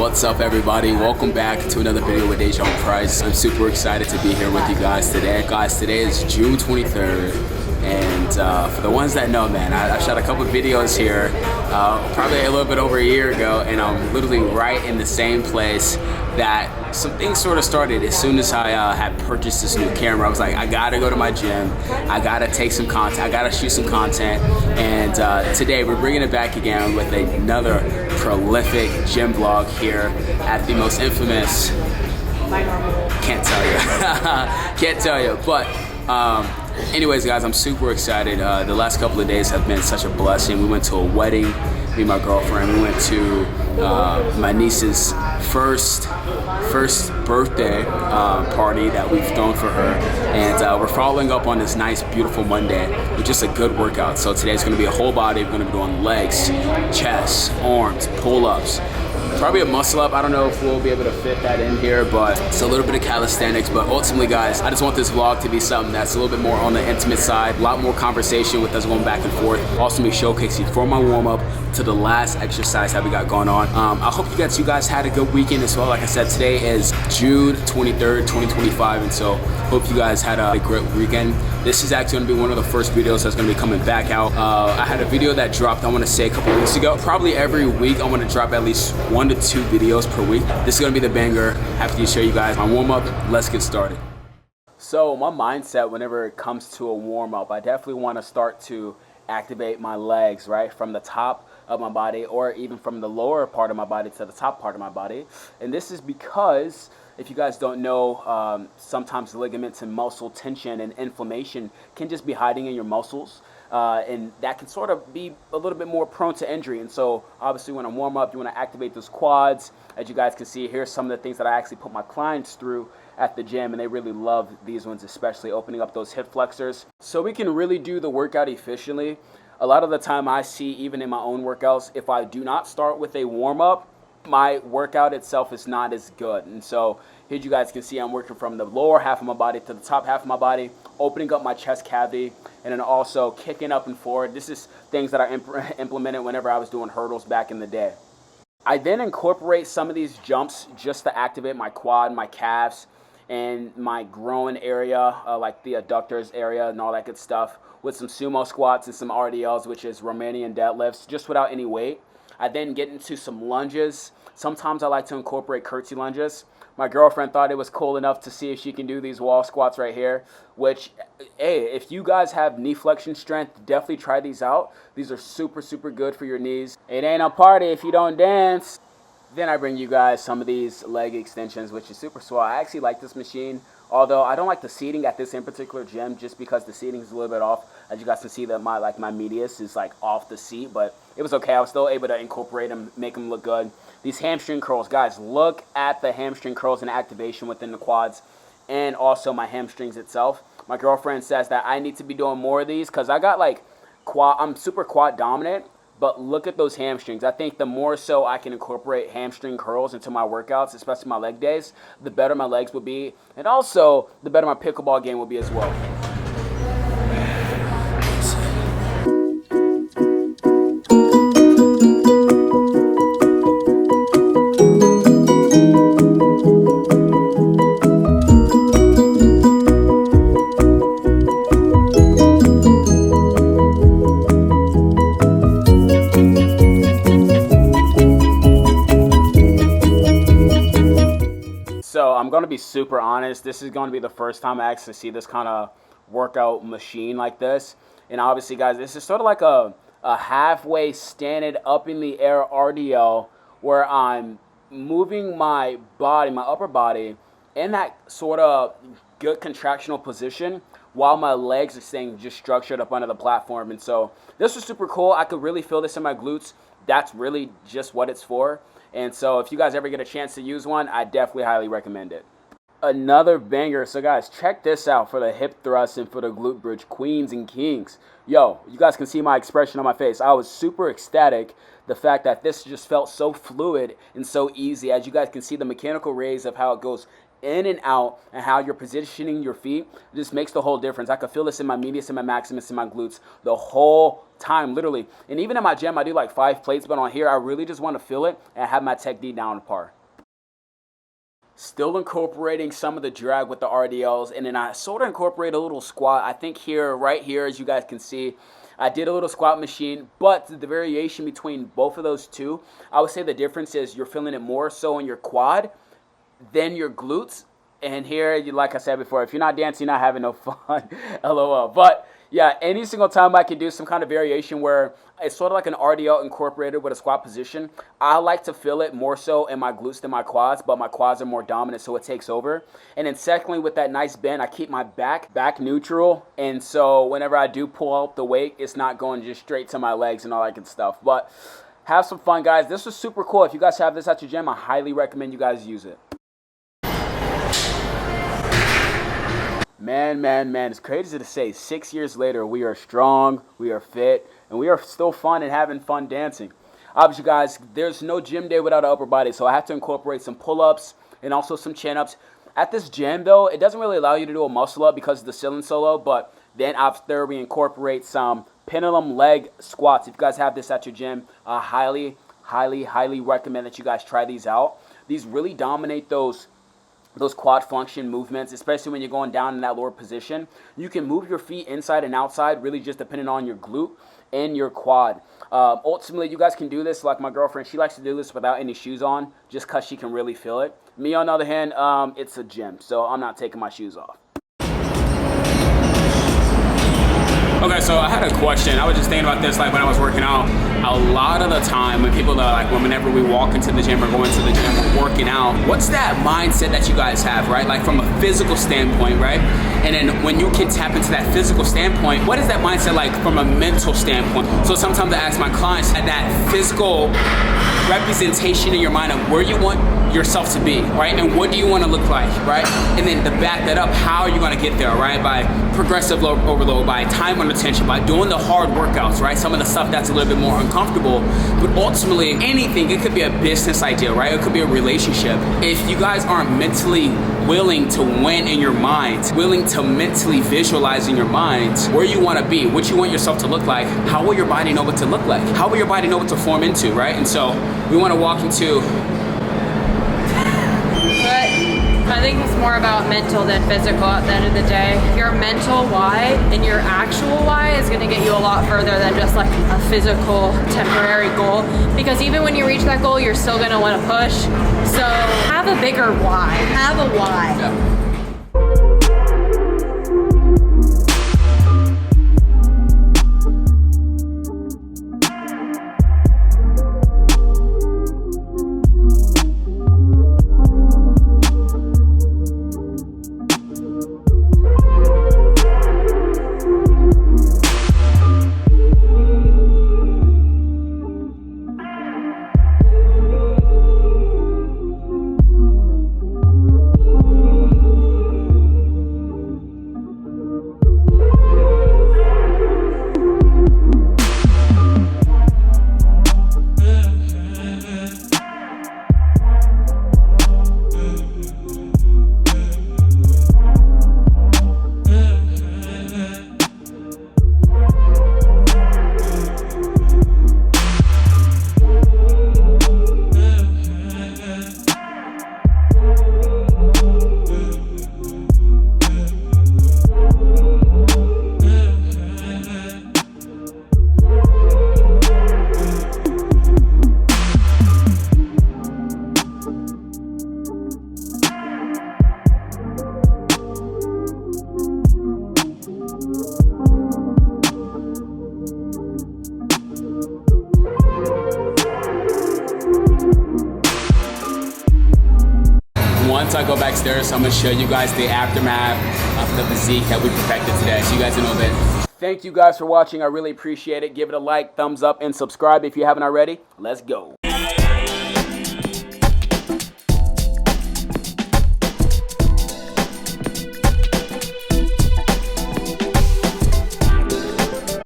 What's up, everybody? Welcome back to another video with Dejon Price. I'm super excited to be here with you guys today. Guys, today is June 23rd, and for the ones that know, man, I shot a couple videos here probably a little bit over a year ago, and I'm literally right in the same place that some things sort of started. As soon as I had purchased this new camera, I was like, I gotta go to my gym, I gotta take some content, I gotta shoot some content, and today we're bringing it back again with another prolific gym vlog here at the most infamous, can't tell you, but anyways, guys, I'm super excited. The last couple of days have been such a blessing. We went to a wedding, me and my girlfriend. We went to my niece's first birthday party that we've thrown for her, and we're following up on this nice, beautiful Monday with just a good workout. So today's going to be a whole body. We're going to be doing legs, chest, arms, pull-ups, probably a muscle up. I don't know if we'll be able to fit that in here, but it's a little bit of calisthenics. But ultimately, guys, I just want this vlog to be something that's a little bit more on the intimate side, a lot more conversation with us going back and forth. Also, me showcasing from my warm-up to the last exercise that we got going on. I hope you guys had a good weekend as well. Like I said, today is June 23rd, 2025, and so hope you guys had a great weekend. This is actually going to be one of the first videos that's going to be coming back out. I had a video that dropped, I want to say, a couple weeks ago. Probably every week I want to drop at least 1 to 2 videos per week. This is going to be the banger. Happy to show you guys my warm-up. Let's get started. So my mindset whenever it comes to a warm-up, I definitely want to start to activate my legs, right, from the top of my body, or even from the lower part of my body to the top part of my body. And this is because, if you guys don't know, sometimes ligaments and muscle tension and inflammation can just be hiding in your muscles, and that can sort of be a little bit more prone to injury. And so obviously when I warm up, you want to activate those quads. As you guys can see, here's some of the things that I actually put my clients through at the gym, and they really love these ones, especially opening up those hip flexors. So we can really do the workout efficiently. A lot of the time I see, even in my own workouts, if I do not start with a warm-up, my workout itself is not as good. And so here you guys can see I'm working from the lower half of my body to the top half of my body, opening up my chest cavity, and then also kicking up and forward. This is things that I implemented whenever I was doing hurdles back in the day. I then incorporate some of these jumps just to activate my quad, my calves, and my groin area, like the adductors area and all that good stuff, with some sumo squats and some RDLs, which is Romanian deadlifts, just without any weight. I then get into some lunges. Sometimes I like to incorporate curtsy lunges. My girlfriend thought it was cool enough to see if she can do these wall squats right here, which, hey, if you guys have knee flexion strength, definitely try these out. These are super, super good for your knees. It ain't a party if you don't dance. Then I bring you guys some of these leg extensions, which is super swell. I actually like this machine, although I don't like the seating at this in particular gym, just because the seating is a little bit off. As you guys can see, that my medius is like off the seat, but it was okay. I was still able to incorporate them, make them look good. These hamstring curls, guys, look at the hamstring curls and activation within the quads, and also my hamstrings itself. My girlfriend says that I need to be doing more of these because I got like quad. I'm super quad dominant. But look at those hamstrings. I think the more so I can incorporate hamstring curls into my workouts, especially my leg days, the better my legs will be. And also, the better my pickleball game will be as well. So I'm going to be super honest, this is going to be the first time I actually see this kind of workout machine like this. And obviously, guys, this is sort of like a halfway standing up in the air RDL, where I'm moving my body, my upper body, in that sort of good contractional position while my legs are staying just structured up under the platform. And so this was super cool. I could really feel this in my glutes. That's really just what it's for. And so if you guys ever get a chance to use one, I definitely highly recommend it. Another banger. So guys, check this out for the hip thrust and for the glute bridge, queens and kings. Yo, you guys can see my expression on my face. I was super ecstatic. The fact that this just felt so fluid and so easy. As you guys can see, the mechanical raise of how it goes in and out and how you're positioning your feet just makes the whole difference. I could feel this in my medius and my maximus and my glutes the whole time, literally. And even in my gym, I do like 5 plates, but on here, I really just want to feel it and have my technique down to par. Still incorporating some of the drag with the RDLs, and then I sort of incorporate a little squat. I think here, right here, as you guys can see, I did a little squat machine, but the variation between both of those two, I would say the difference is you're feeling it more so in your quad than your glutes. And here, like I said before, if you're not dancing, you're not having no fun, LOL. But yeah, any single time I can do some kind of variation where it's sort of like an RDL incorporated with a squat position, I like to feel it more so in my glutes than my quads, but my quads are more dominant, so it takes over. And then secondly, with that nice bend, I keep my back neutral, and so whenever I do pull up the weight, it's not going just straight to my legs and all that good stuff. But have some fun, guys. This was super cool. If you guys have this at your gym, I highly recommend you guys use it. Man, it's crazy to say 6 years later, we are strong, we are fit, and we are still fun and having fun dancing. Obviously, guys, there's no gym day without an upper body, so I have to incorporate some pull-ups and also some chin-ups. At this gym, though, it doesn't really allow you to do a muscle-up because of the ceiling solo, but then after we incorporate some pendulum leg squats. If you guys have this at your gym, I highly recommend that you guys try these out. These really dominate those quad function movements, especially when you're going down in that lower position. You can move your feet inside and outside, really just depending on your glute and your quad. Ultimately, you guys can do this like my girlfriend. She likes to do this without any shoes on just because she can really feel it. Me, on the other hand, it's a gym, so I'm not taking my shoes off. Okay, so I had a question. I was just thinking about this like when I was working out. A lot of the time when people are like, whenever we walk into the gym or go into the gym or working out, what's that mindset that you guys have, right? Like from a physical standpoint, right? And then when you can tap into that physical standpoint, what is that mindset like from a mental standpoint? So sometimes I ask my clients at that physical representation in your mind of where you want yourself to be, right? And what do you want to look like, right? And then to back that up, how are you going to get there, right? By progressive overload, by time under tension, by doing the hard workouts, right? Some of the stuff that's a little bit more uncomfortable, but ultimately anything, it could be a business idea, right? It could be a relationship. If you guys aren't mentally willing to win in your mind, willing to mentally visualize in your mind where you want to be, what you want yourself to look like, how will your body know what to look like? How will your body know what to form into, right? And so we want to walk into. I think it's more about mental than physical at the end of the day. Your mental why and your actual why is going to get you a lot further than just like a physical temporary goal. Because even when you reach that goal, you're still going to want to push. So have a bigger why. Have a why. Yeah. Once I go backstairs, I'm going to show you guys the aftermath of the physique that we perfected today. See you guys in a little bit. Thank you guys for watching. I really appreciate it. Give it a like, thumbs up, and subscribe if you haven't already. Let's go.